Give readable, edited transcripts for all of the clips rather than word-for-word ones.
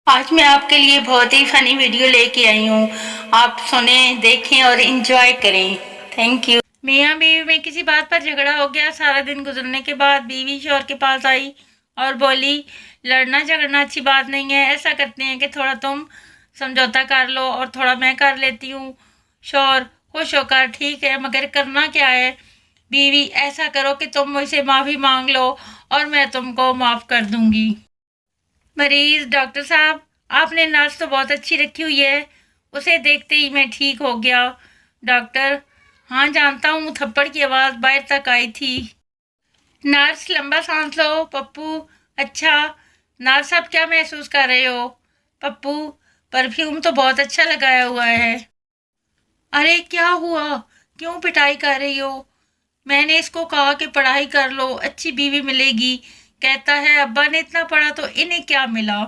آج میں آپ کے لیے بہت ہی فنی ویڈیو لے کے آئی ہوں. آپ سنیں، دیکھیں اور انجوائے کریں. Thank you. میاں بیوی میں کسی بات پر جھگڑا ہو گیا. سارا دن گزرنے کے بعد بیوی شوہر کے پاس آئی اور بولی، لڑنا جھگڑنا اچھی بات نہیں ہے. ایسا کرتے ہیں کہ تھوڑا تم سمجھوتا کر لو اور تھوڑا میں کر لیتی ہوں. شوہر خوش ہو کر، ٹھیک ہے مگر کرنا کیا ہے؟ بیوی، ایسا کرو کہ تم مجھ سے معافی مانگ لو اور میں تم کو معاف کر دوں گی. مریض، ڈاکٹر صاحب آپ نے نرس تو بہت اچھی رکھی ہوئی ہے، اسے دیکھتے ہی میں ٹھیک ہو گیا. ڈاکٹر، ہاں جانتا ہوں، تھپڑ کی آواز باہر تک آئی تھی. نرس، لمبا سانس لو. پپو، اچھا. نرس، اب کیا محسوس کر رہے ہو؟ پپو، پرفیوم تو بہت اچھا لگایا ہوا ہے. ارے کیا ہوا؟ کیوں پٹائی کر رہی ہو؟ میں نے اس کو کہا کہ پڑھائی کر لو، اچھی بیوی ملے گی. کہتا ہے ابا نے اتنا پڑھا تو انہیں کیا ملا.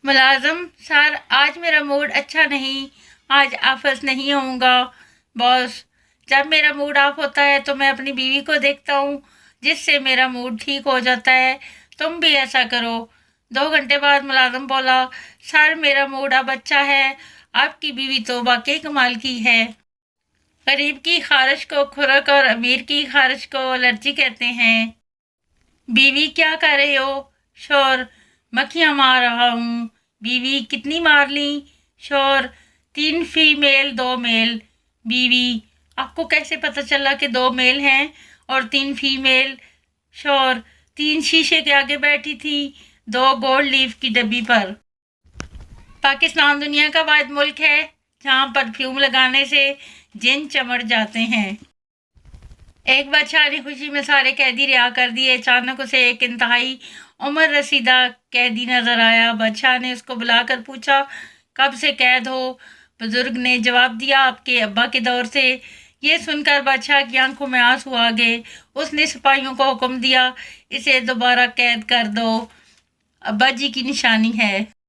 ملازم، سر آج میرا موڈ اچھا نہیں، آج آفس نہیں آؤں گا. باس، جب میرا موڈ آف ہوتا ہے تو میں اپنی بیوی کو دیکھتا ہوں جس سے میرا موڈ ٹھیک ہو جاتا ہے. تم بھی ایسا کرو. 2 گھنٹے بعد ملازم بولا، سر میرا موڈ اب اچھا ہے، آپ کی بیوی تو واقعی کمال کی ہے. غریب کی خواہش کو خوراک اور امیر کی خواہش کو الرجی کہتے ہیں. بیوی، کیا کر رہے ہو؟ شوہر، مکھیاں مار رہا ہوں. بیوی، کتنی مار لیں؟ شوہر، 3 فیمیل 2 میل. بیوی، آپ کو کیسے پتہ چلا کہ 2 میل ہیں اور 3 فیمیل؟ شوہر، 3 شیشے کے آگے بیٹھی تھی، 2 گولڈ لیف کی ڈبی پر. پاکستان دنیا کا واحد ملک ہے جہاں پرفیوم لگانے سے جن چمٹ جاتے ہیں. ایک بادشاہ نے خوشی میں سارے قیدی رہا کر دیے. اچانک اسے ایک انتہائی عمر رسیدہ قیدی نظر آیا. بادشاہ نے اس کو بلا کر پوچھا، کب سے قید ہو؟ بزرگ نے جواب دیا، آپ کے ابا کے دور سے. یہ سن کر بادشاہ کی آنکھوں میں آنسو آ گئے. اس نے سپاہیوں کو حکم دیا، اسے دوبارہ قید کر دو، ابا جی کی نشانی ہے.